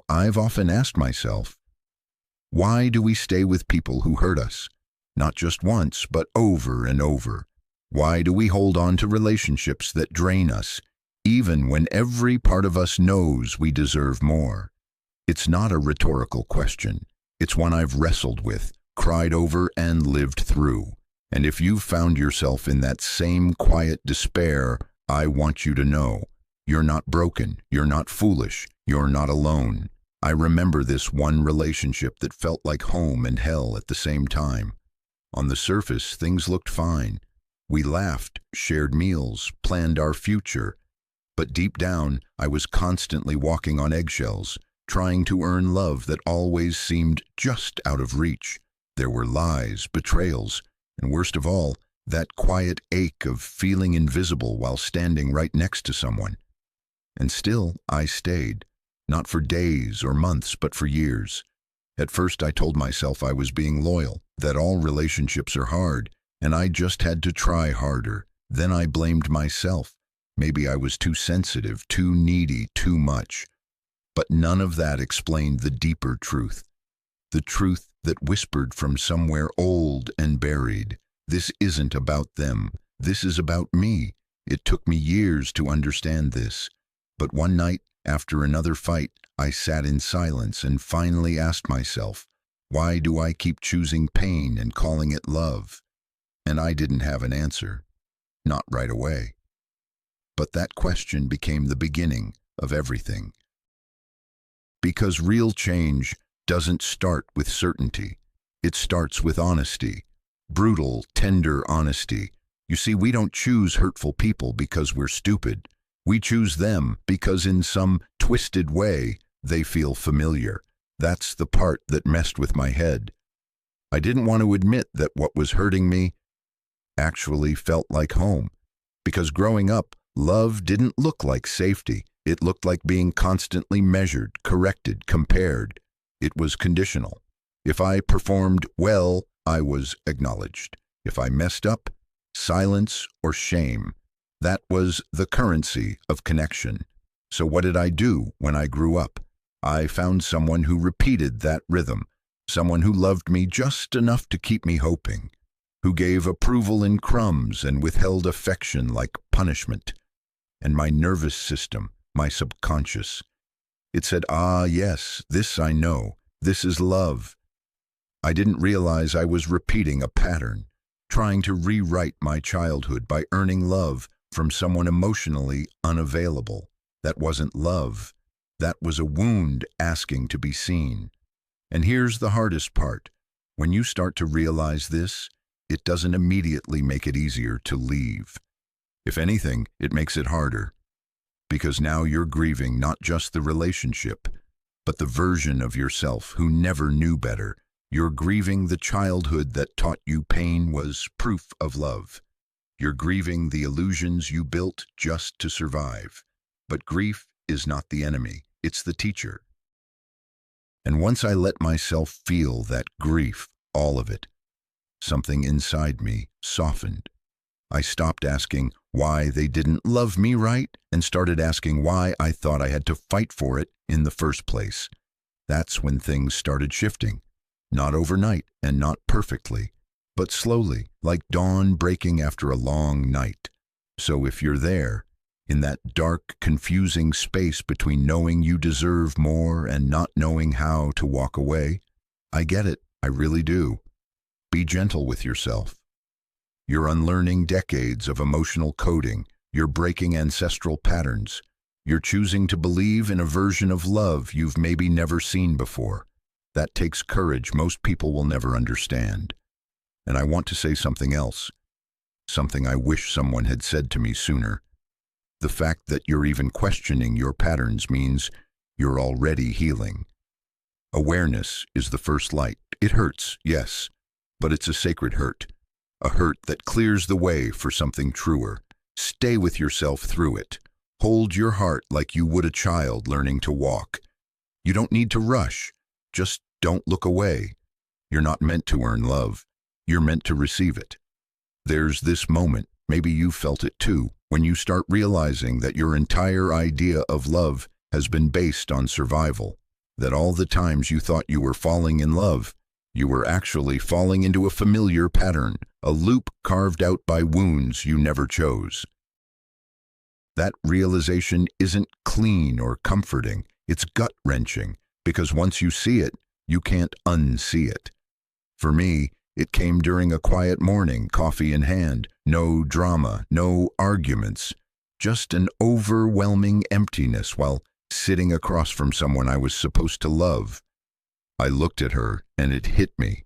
I've often asked myself, why do we stay with people who hurt us? Not just once, but over and over. Why do we hold on to relationships that drain us, even when every part of us knows we deserve more? It's not a rhetorical question. It's one I've wrestled with, cried over, and lived through. And if you've found yourself in that same quiet despair, I want you to know, you're not broken, you're not foolish, you're not alone. I remember this one relationship that felt like home and hell at the same time. On the surface, things looked fine. We laughed, shared meals, planned our future. But deep down, I was constantly walking on eggshells, trying to earn love that always seemed just out of reach. There were lies, betrayals, and worst of all, that quiet ache of feeling invisible while standing right next to someone. And still, I stayed. Not for days or months, but for years. At first I told myself I was being loyal, that all relationships are hard, and I just had to try harder. Then I blamed myself. Maybe I was too sensitive, too needy, too much. But none of that explained the deeper truth. The truth that whispered from somewhere old and buried. This isn't about them. This is about me. It took me years to understand this. But one night, after another fight, I sat in silence and finally asked myself, why do I keep choosing pain and calling it love? And I didn't have an answer. Not right away. But that question became the beginning of everything. Because real change doesn't start with certainty. It starts with honesty. Brutal, tender honesty. You see, we don't choose hurtful people because we're stupid. We choose them because in some twisted way, they feel familiar. That's the part that messed with my head. I didn't want to admit that what was hurting me actually felt like home. Because growing up, love didn't look like safety. It looked like being constantly measured, corrected, compared. It was conditional. If I performed well, I was acknowledged. If I messed up, silence or shame. That was the currency of connection. So what did I do when I grew up? I found someone who repeated that rhythm, someone who loved me just enough to keep me hoping, who gave approval in crumbs and withheld affection like punishment. And my nervous system, my subconscious, it said, ah, yes, this I know, this is love. I didn't realize I was repeating a pattern, trying to rewrite my childhood by earning love from someone emotionally unavailable. That wasn't love. That was a wound asking to be seen. And here's the hardest part. When you start to realize this, it doesn't immediately make it easier to leave. If anything, it makes it harder. Because now you're grieving not just the relationship, but the version of yourself who never knew better. You're grieving the childhood that taught you pain was proof of love. You're grieving the illusions you built just to survive. But grief is not the enemy, it's the teacher. And once I let myself feel that grief, all of it, something inside me softened. I stopped asking why they didn't love me right and started asking why I thought I had to fight for it in the first place. That's when things started shifting. Not overnight and not perfectly, but slowly, like dawn breaking after a long night. So if you're there, in that dark, confusing space between knowing you deserve more and not knowing how to walk away, I get it, I really do. Be gentle with yourself. You're unlearning decades of emotional coding. You're breaking ancestral patterns. You're choosing to believe in a version of love you've maybe never seen before. That takes courage most people will never understand. And I want to say something else. Something I wish someone had said to me sooner. The fact that you're even questioning your patterns means you're already healing. Awareness is the first light. It hurts, yes, but it's a sacred hurt. A hurt that clears the way for something truer. Stay with yourself through it. Hold your heart like you would a child learning to walk. You don't need to rush. Just don't look away. You're not meant to earn love. You're meant to receive it. There's this moment, maybe you felt it too, when you start realizing that your entire idea of love has been based on survival, that all the times you thought you were falling in love, you were actually falling into a familiar pattern, a loop carved out by wounds you never chose. That realization isn't clean or comforting, it's gut-wrenching, because once you see it, you can't unsee it. For me, it came during a quiet morning, coffee in hand, no drama, no arguments, just an overwhelming emptiness while sitting across from someone I was supposed to love. I looked at her, and it hit me.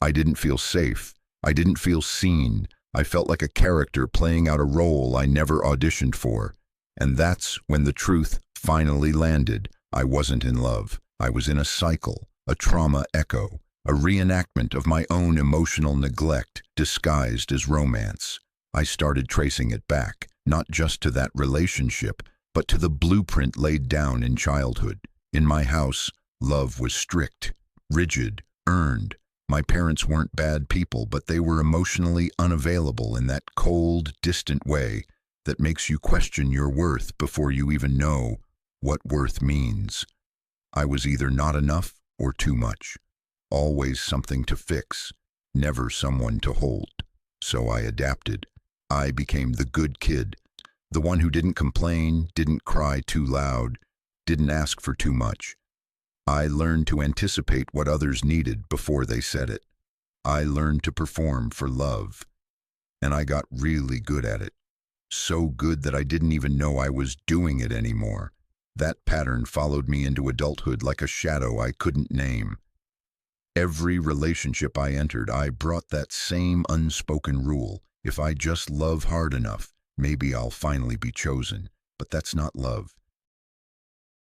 I didn't feel safe. I didn't feel seen. I felt like a character playing out a role I never auditioned for. And that's when the truth finally landed. I wasn't in love. I was in a cycle, a trauma echo, a reenactment of my own emotional neglect disguised as romance. I started tracing it back, not just to that relationship, but to the blueprint laid down in childhood. In my house, love was strict, rigid, earned. My parents weren't bad people, but they were emotionally unavailable in that cold, distant way that makes you question your worth before you even know what worth means. I was either not enough or too much. Always something to fix, never someone to hold. So I adapted. I became the good kid, the one who didn't complain, didn't cry too loud, didn't ask for too much. I learned to anticipate what others needed before they said it. I learned to perform for love, and I got really good at it. So good that I didn't even know I was doing it anymore. That pattern followed me into adulthood like a shadow I couldn't name. Every relationship I entered, I brought that same unspoken rule. If I just love hard enough, maybe I'll finally be chosen. But that's not love.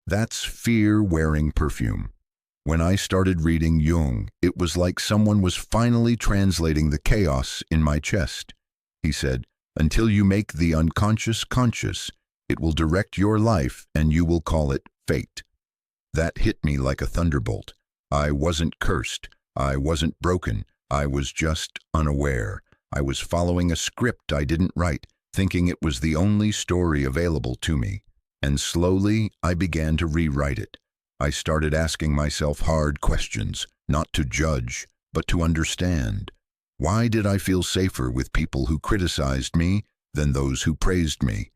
That's fear wearing perfume. When I started reading Jung, it was like someone was finally translating the chaos in my chest. He said, "Until you make the unconscious conscious, it will direct your life and you will call it fate." That hit me like a thunderbolt. I wasn't cursed. I wasn't broken. I was just unaware. I was following a script I didn't write, thinking it was the only story available to me. And slowly, I began to rewrite it. I started asking myself hard questions, not to judge, but to understand. Why did I feel safer with people who criticized me than those who praised me?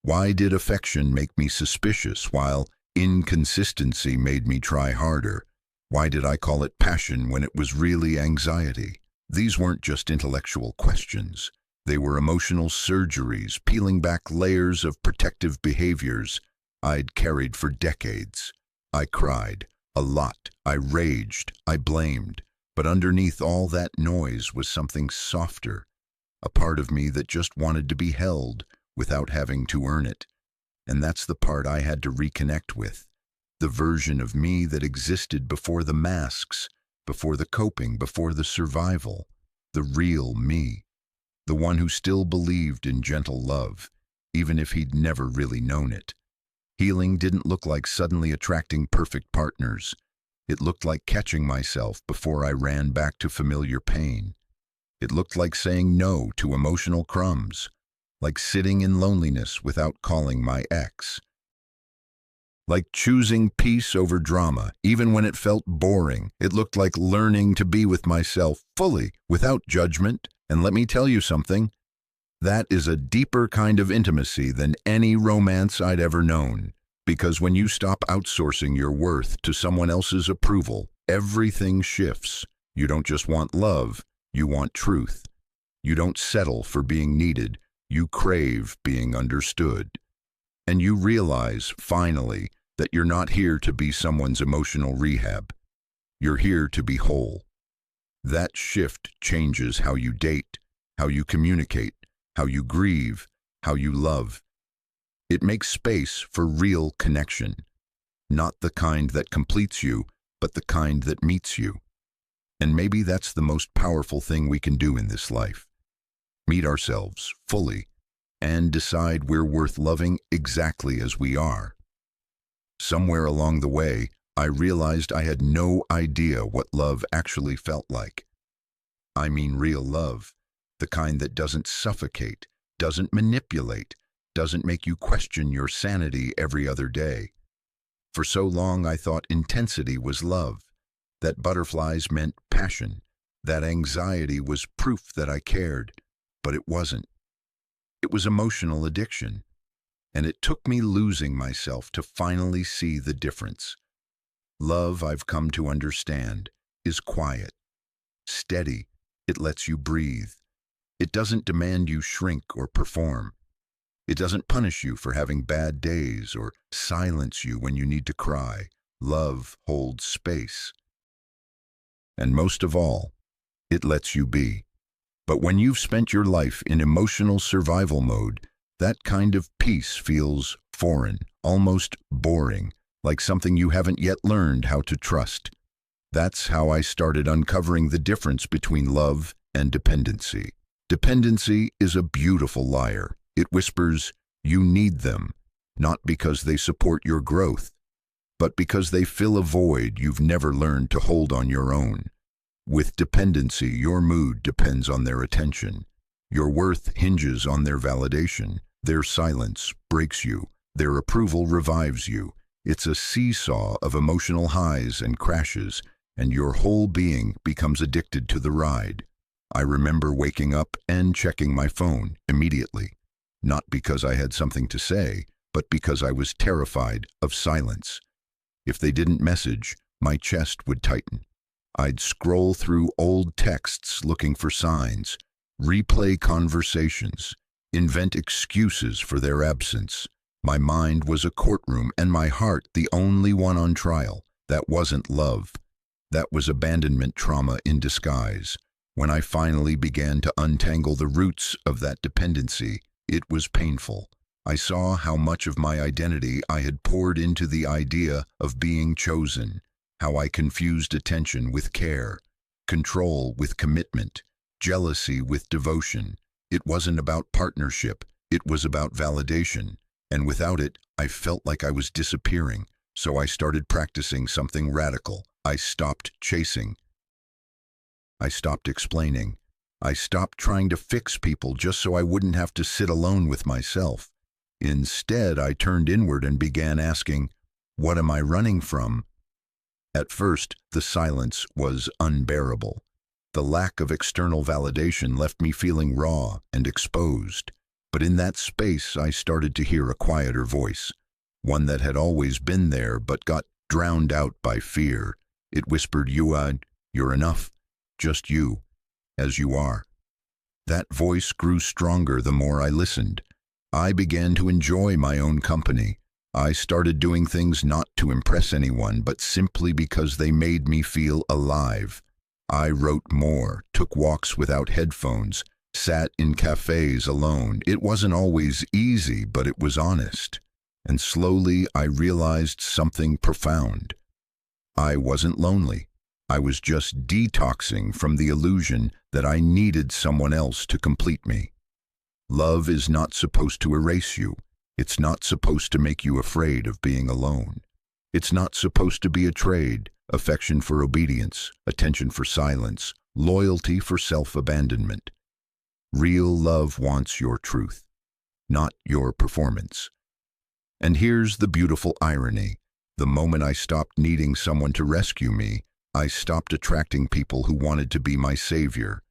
Why did affection make me suspicious while inconsistency made me try harder? Why did I call it passion when it was really anxiety? These weren't just intellectual questions. They were emotional surgeries, peeling back layers of protective behaviors I'd carried for decades. I cried, a lot. I raged. I blamed. But underneath all that noise was something softer, a part of me that just wanted to be held without having to earn it. And that's the part I had to reconnect with, the version of me that existed before the masks, before the coping, before the survival, the real me, the one who still believed in gentle love, even if he'd never really known it. Healing didn't look like suddenly attracting perfect partners. It looked like catching myself before I ran back to familiar pain. It looked like saying no to emotional crumbs, like sitting in loneliness without calling my ex. Like choosing peace over drama, even when it felt boring. It looked like learning to be with myself fully, without judgment. And let me tell you something, that is a deeper kind of intimacy than any romance I'd ever known. Because when you stop outsourcing your worth to someone else's approval, everything shifts. You don't just want love, you want truth. You don't settle for being needed, you crave being understood. And you realize, finally, that you're not here to be someone's emotional rehab. You're here to be whole. That shift changes how you date, how you communicate, how you grieve, how you love. It makes space for real connection, not the kind that completes you, but the kind that meets you. And maybe that's the most powerful thing we can do in this life. Meet ourselves fully and decide we're worth loving exactly as we are. Somewhere along the way, I realized I had no idea what love actually felt like. I mean real love, the kind that doesn't suffocate, doesn't manipulate, doesn't make you question your sanity every other day. For so long I thought intensity was love, that butterflies meant passion, that anxiety was proof that I cared, but it wasn't. It was emotional addiction, and it took me losing myself to finally see the difference. Love, I've come to understand, is quiet, steady. It lets you breathe. It doesn't demand you shrink or perform. It doesn't punish you for having bad days or silence you when you need to cry. Love holds space. And most of all, it lets you be. But when you've spent your life in emotional survival mode, that kind of peace feels foreign, almost boring, like something you haven't yet learned how to trust. That's how I started uncovering the difference between love and dependency. Dependency is a beautiful liar. It whispers, you need them, not because they support your growth, but because they fill a void you've never learned to hold on your own. With dependency, your mood depends on their attention. Your worth hinges on their validation. Their silence breaks you. Their approval revives you. It's a seesaw of emotional highs and crashes, and your whole being becomes addicted to the ride. I remember waking up and checking my phone immediately, not because I had something to say, but because I was terrified of silence. If they didn't message, my chest would tighten. I'd scroll through old texts looking for signs, replay conversations, invent excuses for their absence. My mind was a courtroom and my heart the only one on trial. That wasn't love. That was abandonment trauma in disguise. When I finally began to untangle the roots of that dependency, it was painful. I saw how much of my identity I had poured into the idea of being chosen, how I confused attention with care, control with commitment, jealousy with devotion. It wasn't about partnership, it was about validation, and without it, I felt like I was disappearing. So I started practicing something radical. I stopped chasing. I stopped explaining. I stopped trying to fix people just so I wouldn't have to sit alone with myself. Instead, I turned inward and began asking, what am I running from? At first, the silence was unbearable. The lack of external validation left me feeling raw and exposed. But in that space, I started to hear a quieter voice, one that had always been there but got drowned out by fear. It whispered, you're enough, just you, as you are. That voice grew stronger the more I listened. I began to enjoy my own company. I started doing things not to impress anyone, but simply because they made me feel alive. I wrote more, took walks without headphones, sat in cafes alone. It wasn't always easy, but it was honest. And slowly I realized something profound. I wasn't lonely. I was just detoxing from the illusion that I needed someone else to complete me. Love is not supposed to erase you. It's not supposed to make you afraid of being alone. It's not supposed to be a trade, affection for obedience, attention for silence, loyalty for self-abandonment. Real love wants your truth, not your performance. And here's the beautiful irony. The moment I stopped needing someone to rescue me, I stopped attracting people who wanted to be my savior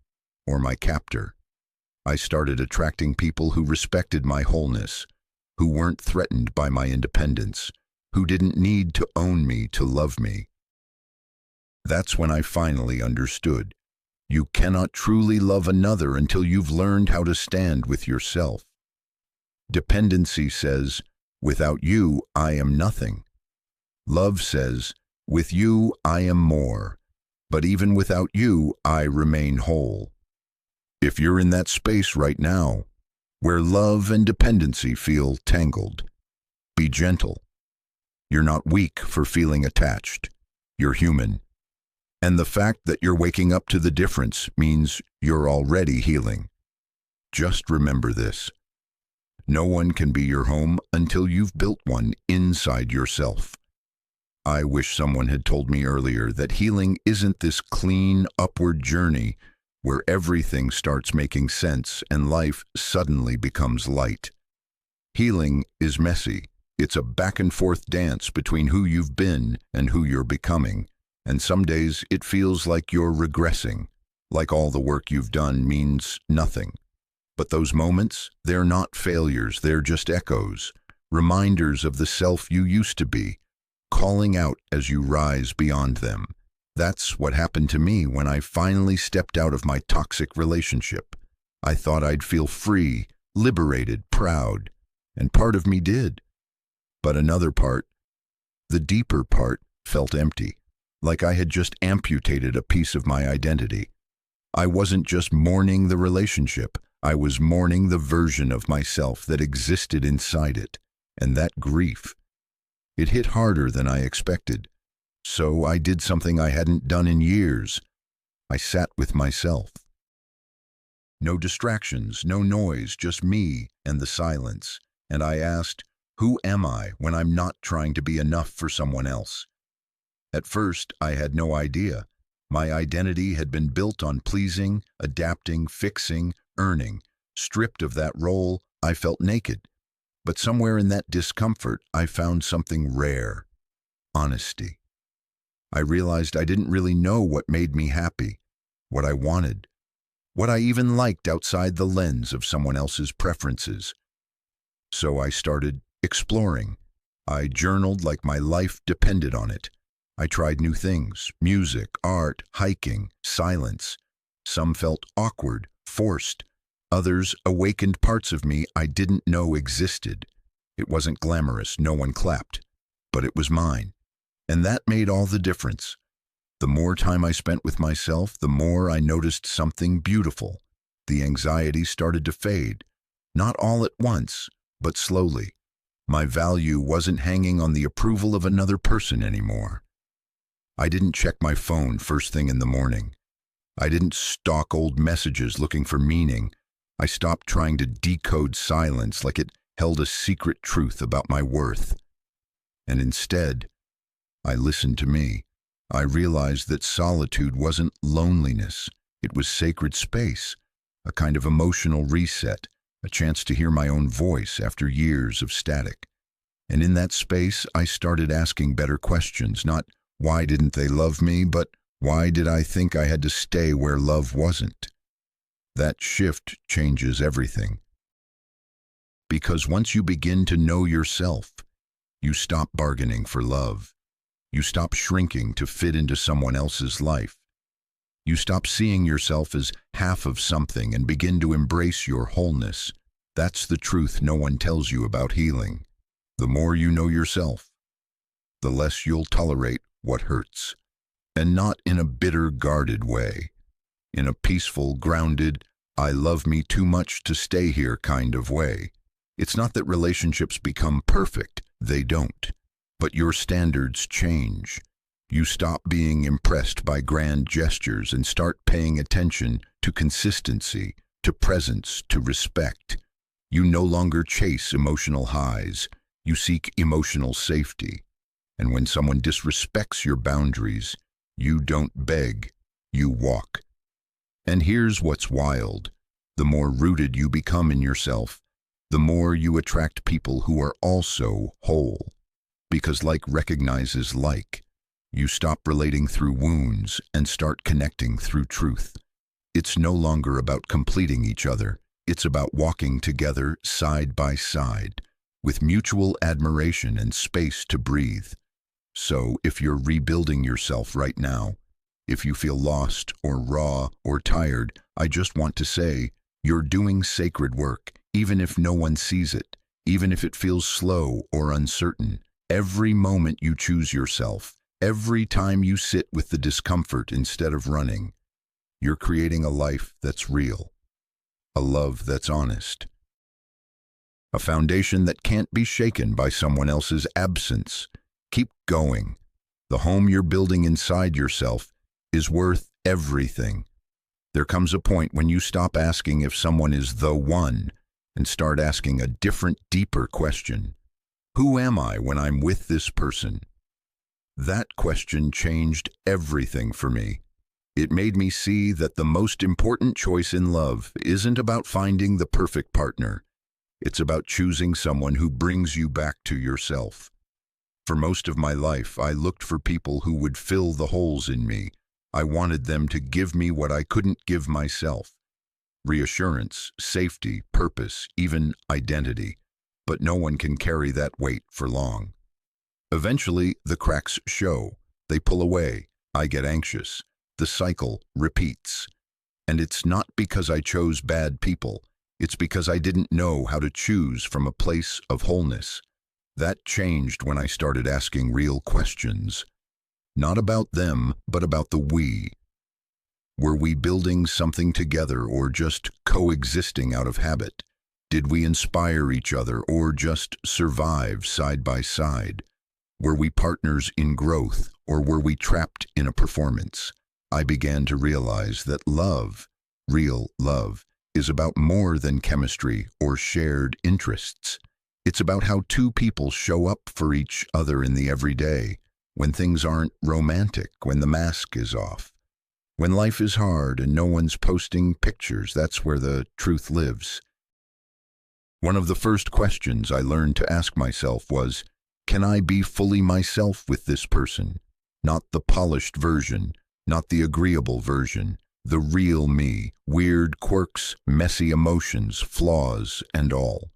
or my captor. I started attracting people who respected my wholeness, who weren't threatened by my independence, who didn't need to own me to love me. That's when I finally understood. You cannot truly love another until you've learned how to stand with yourself. Dependency says, without you, I am nothing. Love says, with you, I am more. But even without you, I remain whole. If you're in that space right now, where love and dependency feel tangled, be gentle. You're not weak for feeling attached. You're human. And the fact that you're waking up to the difference means you're already healing. Just remember this. No one can be your home until you've built one inside yourself. I wish someone had told me earlier that healing isn't this clean, upward journey where everything starts making sense and life suddenly becomes light. Healing is messy. It's a back-and-forth dance between who you've been and who you're becoming, and some days it feels like you're regressing, like all the work you've done means nothing. But those moments, they're not failures, they're just echoes, reminders of the self you used to be, calling out as you rise beyond them. That's what happened to me when I finally stepped out of my toxic relationship. I thought I'd feel free, liberated, proud, and part of me did. But another part, the deeper part, felt empty, like I had just amputated a piece of my identity. I wasn't just mourning the relationship, I was mourning the version of myself that existed inside it, and that grief. It hit harder than I expected. So I did something I hadn't done in years. I sat with myself. No distractions, no noise, just me and the silence. And I asked, who am I when I'm not trying to be enough for someone else? At first, I had no idea. My identity had been built on pleasing, adapting, fixing, earning. Stripped of that role, I felt naked. But somewhere in that discomfort, I found something rare: honesty. I realized I didn't really know what made me happy, what I wanted, what I even liked outside the lens of someone else's preferences. So I started exploring. I journaled like my life depended on it. I tried new things: music, art, hiking, silence. Some felt awkward, forced. Others awakened parts of me I didn't know existed. It wasn't glamorous, no one clapped, but it was mine. And that made all the difference. The more time I spent with myself, the more I noticed something beautiful. The anxiety started to fade, not all at once, but slowly. My value wasn't hanging on the approval of another person anymore. I didn't check my phone first thing in the morning. I didn't stalk old messages looking for meaning. I stopped trying to decode silence like it held a secret truth about my worth. And instead, I listened to me. I realized that solitude wasn't loneliness. It was sacred space, a kind of emotional reset, a chance to hear my own voice after years of static. And in that space, I started asking better questions, not why didn't they love me, but why did I think I had to stay where love wasn't? That shift changes everything. Because once you begin to know yourself, you stop bargaining for love. You stop shrinking to fit into someone else's life. You stop seeing yourself as half of something and begin to embrace your wholeness. That's the truth no one tells you about healing. The more you know yourself, the less you'll tolerate what hurts. And not in a bitter, guarded way. In a peaceful, grounded, I love me too much to stay here kind of way. It's not that relationships become perfect, they don't. But your standards change. You stop being impressed by grand gestures and start paying attention to consistency, to presence, to respect. You no longer chase emotional highs. You seek emotional safety. And when someone disrespects your boundaries, you don't beg, you walk. And here's what's wild. The more rooted you become in yourself, the more you attract people who are also whole. Because like recognizes like. You stop relating through wounds and start connecting through truth. It's no longer about completing each other. It's about walking together side by side, with mutual admiration and space to breathe. So if you're rebuilding yourself right now, if you feel lost or raw or tired, I just want to say, you're doing sacred work, even if no one sees it, even if it feels slow or uncertain. Every moment you choose yourself, every time you sit with the discomfort instead of running, you're creating a life that's real, a love that's honest, a foundation that can't be shaken by someone else's absence. Keep going. The home you're building inside yourself is worth everything. There comes a point when you stop asking if someone is the one and start asking a different, deeper question. Who am I when I'm with this person? That question changed everything for me. It made me see that the most important choice in love isn't about finding the perfect partner. It's about choosing someone who brings you back to yourself. For most of my life, I looked for people who would fill the holes in me. I wanted them to give me what I couldn't give myself: reassurance, safety, purpose, even identity. But no one can carry that weight for long. Eventually, the cracks show. They pull away. I get anxious. The cycle repeats. And it's not because I chose bad people. It's because I didn't know how to choose from a place of wholeness. That changed when I started asking real questions. Not about them, but about the we. Were we building something together or just coexisting out of habit? Did we inspire each other or just survive side by side? Were we partners in growth or were we trapped in a performance? I began to realize that love, real love, is about more than chemistry or shared interests. It's about how two people show up for each other in the everyday, when things aren't romantic, when the mask is off. When life is hard and no one's posting pictures, that's where the truth lives. One of the first questions I learned to ask myself was, can I be fully myself with this person? Not the polished version, not the agreeable version, the real me, weird quirks, messy emotions, flaws, and all.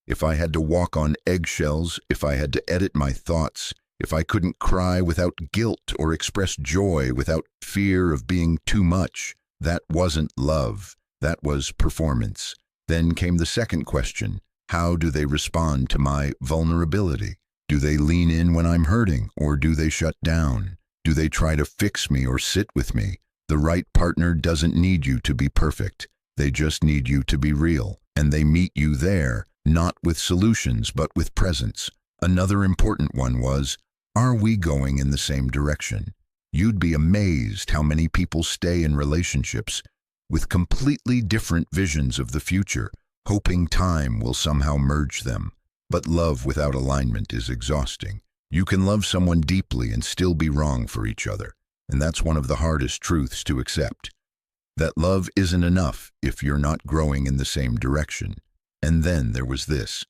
If I had to walk on eggshells, if I had to edit my thoughts, if I couldn't cry without guilt or express joy without fear of being too much, that wasn't love, that was performance. Then came the second question: how do they respond to my vulnerability? Do they lean in when I'm hurting, or do they shut down? Do they try to fix me or sit with me? The right partner doesn't need you to be perfect. They just need you to be real, and they meet you there, not with solutions, but with presence. Another important one was, are we going in the same direction? You'd be amazed how many people stay in relationships with completely different visions of the future, hoping time will somehow merge them. But love without alignment is exhausting. You can love someone deeply and still be wrong for each other, and that's one of the hardest truths to accept. That love isn't enough if you're not growing in the same direction. And then there was this.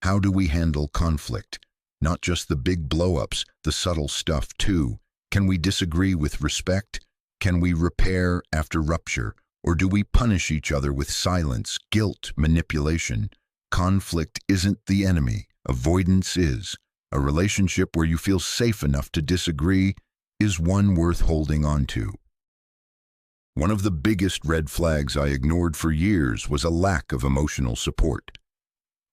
How do we handle conflict? Not just the big blow-ups, the subtle stuff too. Can we disagree with respect? Can we repair after rupture? Or do we punish each other with silence, guilt, manipulation? Conflict isn't the enemy. Avoidance is. A relationship where you feel safe enough to disagree is one worth holding on to. One of the biggest red flags I ignored for years was a lack of emotional support.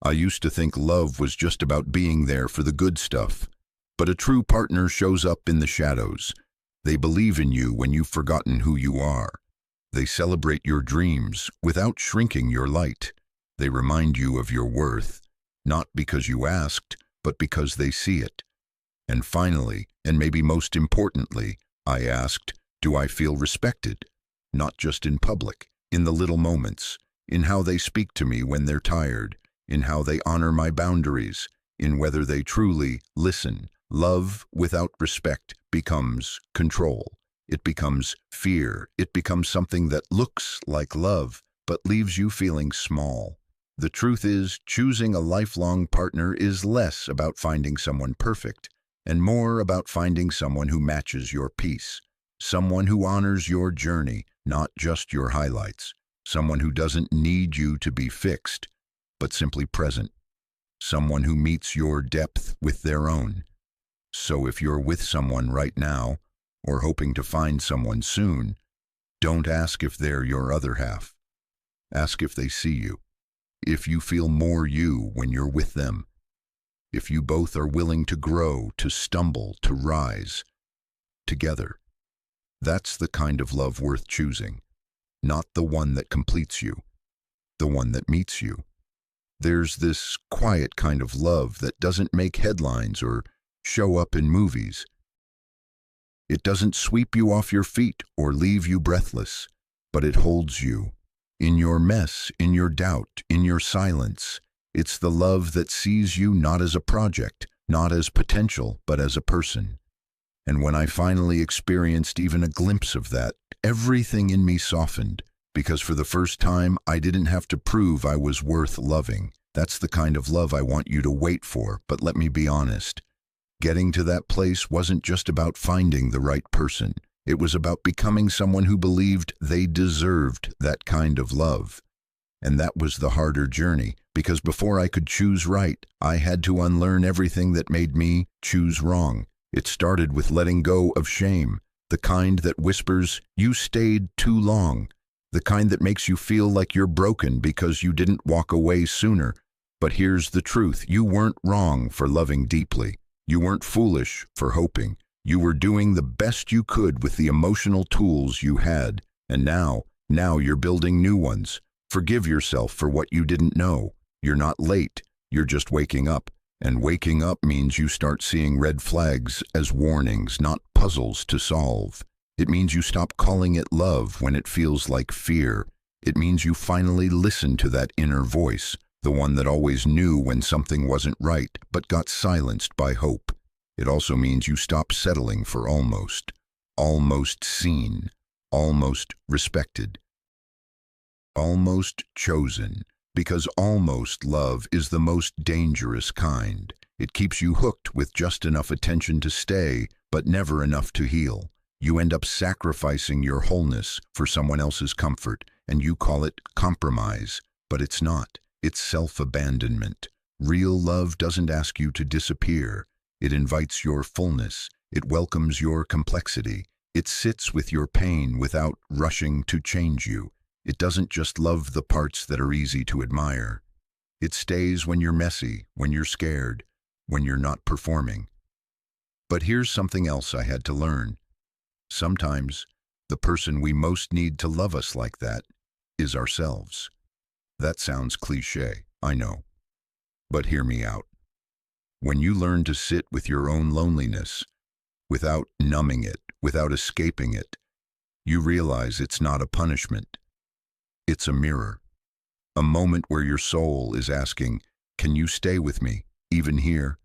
I used to think love was just about being there for the good stuff, but a true partner shows up in the shadows. They believe in you when you've forgotten who you are. They celebrate your dreams without shrinking your light. They remind you of your worth, not because you asked, but because they see it. And finally, and maybe most importantly, I asked, do I feel respected? Not just in public, in the little moments, in how they speak to me when they're tired, in how they honor my boundaries, in whether they truly listen. Love without respect becomes control. It becomes fear. It becomes something that looks like love, but leaves you feeling small. The truth is, choosing a lifelong partner is less about finding someone perfect and more about finding someone who matches your peace. Someone who honors your journey, not just your highlights. Someone who doesn't need you to be fixed, but simply present. Someone who meets your depth with their own. So if you're with someone right now, or hoping to find someone soon, don't ask if they're your other half. Ask if they see you. If you feel more you when you're with them. If you both are willing to grow, to stumble, to rise together. That's the kind of love worth choosing, not the one that completes you, the one that meets you. There's this quiet kind of love that doesn't make headlines or show up in movies. It doesn't sweep you off your feet or leave you breathless, but it holds you. In your mess, in your doubt, in your silence. It's the love that sees you not as a project, not as potential, but as a person. And when I finally experienced even a glimpse of that, everything in me softened. Because for the first time, I didn't have to prove I was worth loving. That's the kind of love I want you to wait for, but let me be honest. Getting to that place wasn't just about finding the right person. It was about becoming someone who believed they deserved that kind of love. And that was the harder journey, because before I could choose right, I had to unlearn everything that made me choose wrong. It started with letting go of shame, the kind that whispers, "You stayed too long," the kind that makes you feel like you're broken because you didn't walk away sooner. But here's the truth: you weren't wrong for loving deeply. You weren't foolish for hoping. You were doing the best you could with the emotional tools you had. And now you're building new ones. Forgive yourself for what you didn't know. You're not late. You're just waking up. And waking up means you start seeing red flags as warnings, not puzzles to solve. It means you stop calling it love when it feels like fear. It means you finally listen to that inner voice, the one that always knew when something wasn't right, but got silenced by hope. It also means you stop settling for almost seen, almost respected, almost chosen, because almost love is the most dangerous kind. It keeps you hooked with just enough attention to stay, but never enough to heal. You end up sacrificing your wholeness for someone else's comfort, and you call it compromise, but it's not. It's self-abandonment. Real love doesn't ask you to disappear. It invites your fullness. It welcomes your complexity. It sits with your pain without rushing to change you. It doesn't just love the parts that are easy to admire. It stays when you're messy, when you're scared, when you're not performing. But here's something else I had to learn. Sometimes, the person we most need to love us like that is ourselves. That sounds cliché, I know. But hear me out. When you learn to sit with your own loneliness, without numbing it, without escaping it, you realize it's not a punishment. It's a mirror. A moment where your soul is asking, "Can you stay with me, even here?"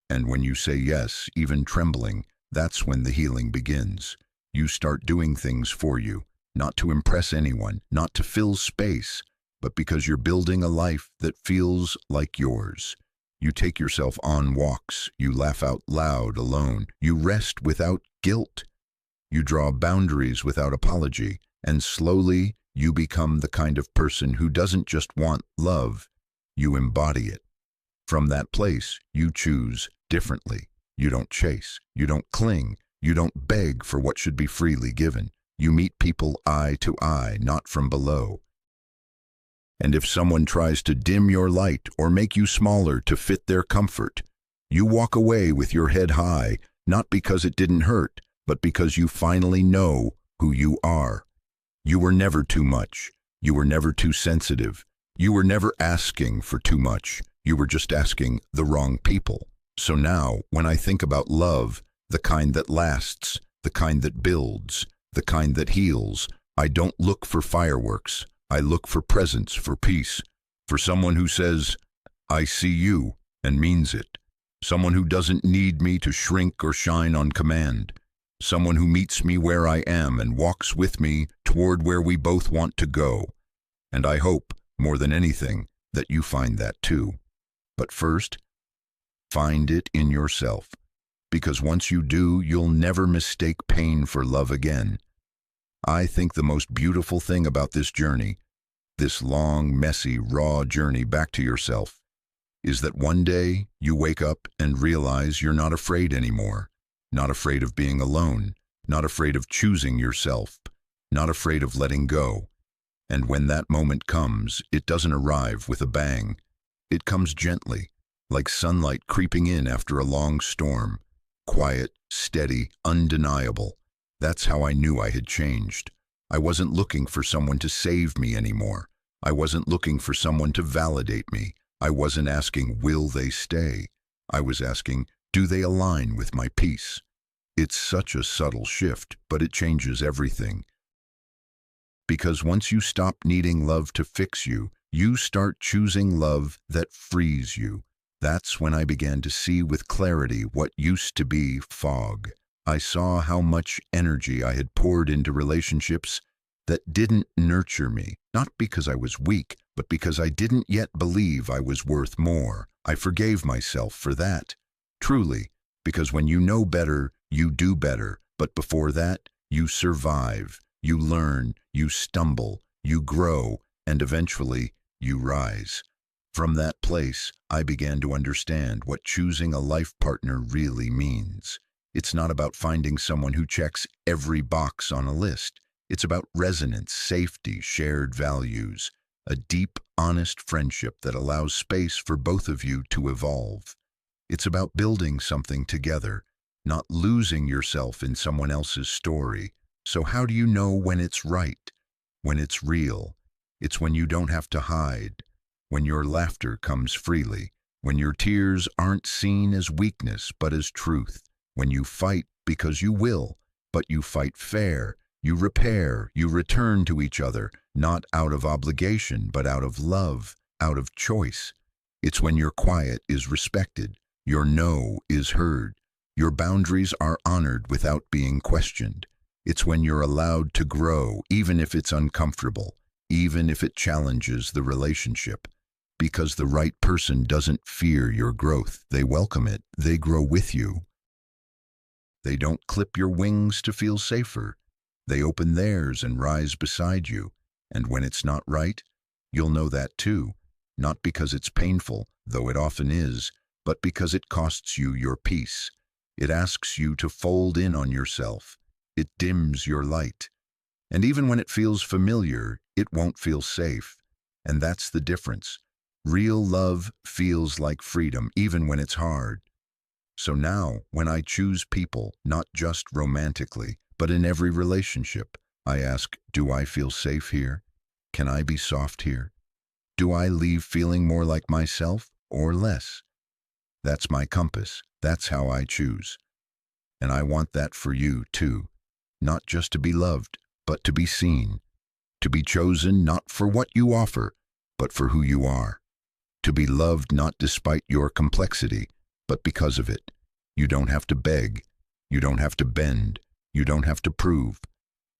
And when you say yes, even trembling, that's when the healing begins. You start doing things for you, not to impress anyone, not to fill space, but because you're building a life that feels like yours. You take yourself on walks, you laugh out loud alone, you rest without guilt, you draw boundaries without apology, and slowly you become the kind of person who doesn't just want love, you embody it. From that place, you choose differently. You don't chase, you don't cling, you don't beg for what should be freely given. You meet people eye to eye, not from below. And if someone tries to dim your light or make you smaller to fit their comfort, you walk away with your head high, not because it didn't hurt, but because you finally know who you are. You were never too much. You were never too sensitive. You were never asking for too much. You were just asking the wrong people. So now, when I think about love, the kind that lasts, the kind that builds, the kind that heals, I don't look for fireworks. I look for presence, for peace, for someone who says, "I see you," and means it. Someone who doesn't need me to shrink or shine on command. Someone who meets me where I am and walks with me toward where we both want to go. And I hope, more than anything, that you find that too. But first, find it in yourself. Because once you do, you'll never mistake pain for love again. I think the most beautiful thing about this journey, this long, messy, raw journey back to yourself, is that one day you wake up and realize you're not afraid anymore. Not afraid of being alone, not afraid of choosing yourself, not afraid of letting go. And when that moment comes, it doesn't arrive with a bang. It comes gently, like sunlight creeping in after a long storm. Quiet, steady, undeniable. That's how I knew I had changed. I wasn't looking for someone to save me anymore. I wasn't looking for someone to validate me. I wasn't asking, will they stay? I was asking, do they align with my peace? It's such a subtle shift, but it changes everything. Because once you stop needing love to fix you, you start choosing love that frees you. That's when I began to see with clarity what used to be fog. I saw how much energy I had poured into relationships that didn't nurture me, not because I was weak, but because I didn't yet believe I was worth more. I forgave myself for that. Truly, because when you know better, you do better. But before that, you survive, you learn, you stumble, you grow, and eventually, you rise. From that place, I began to understand what choosing a life partner really means. It's not about finding someone who checks every box on a list. It's about resonance, safety, shared values, a deep, honest friendship that allows space for both of you to evolve. It's about building something together, not losing yourself in someone else's story. So how do you know when it's right, when it's real? It's when you don't have to hide, when your laughter comes freely, when your tears aren't seen as weakness but as truth, when you fight because you will, but you fight fair, you repair, you return to each other, not out of obligation but out of love, out of choice. It's when your quiet is respected, your no is heard, your boundaries are honored without being questioned. It's when you're allowed to grow, even if it's uncomfortable, even if it challenges the relationship. Because the right person doesn't fear your growth. They welcome it. They grow with you. They don't clip your wings to feel safer. They open theirs and rise beside you. And when it's not right, you'll know that too. Not because it's painful, though it often is, but because it costs you your peace. It asks you to fold in on yourself. It dims your light. And even when it feels familiar, it won't feel safe. And that's the difference. Real love feels like freedom, even when it's hard. So now, when I choose people, not just romantically, but in every relationship, I ask, do I feel safe here? Can I be soft here? Do I leave feeling more like myself or less? That's my compass. That's how I choose. And I want that for you, too. Not just to be loved, but to be seen. To be chosen not for what you offer, but for who you are. To be loved not despite your complexity, but because of it. You don't have to beg. You don't have to bend. You don't have to prove.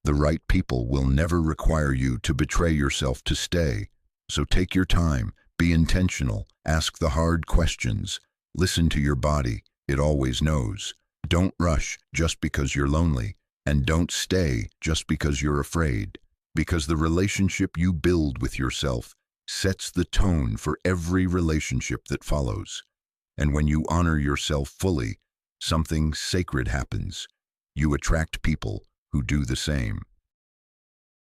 The right people will never require you to betray yourself to stay. So take your time, be intentional, ask the hard questions, listen to your body, it always knows. Don't rush just because you're lonely, and don't stay just because you're afraid. Because the relationship you build with yourself sets the tone for every relationship that follows. And when you honor yourself fully, something sacred happens. You attract people who do the same.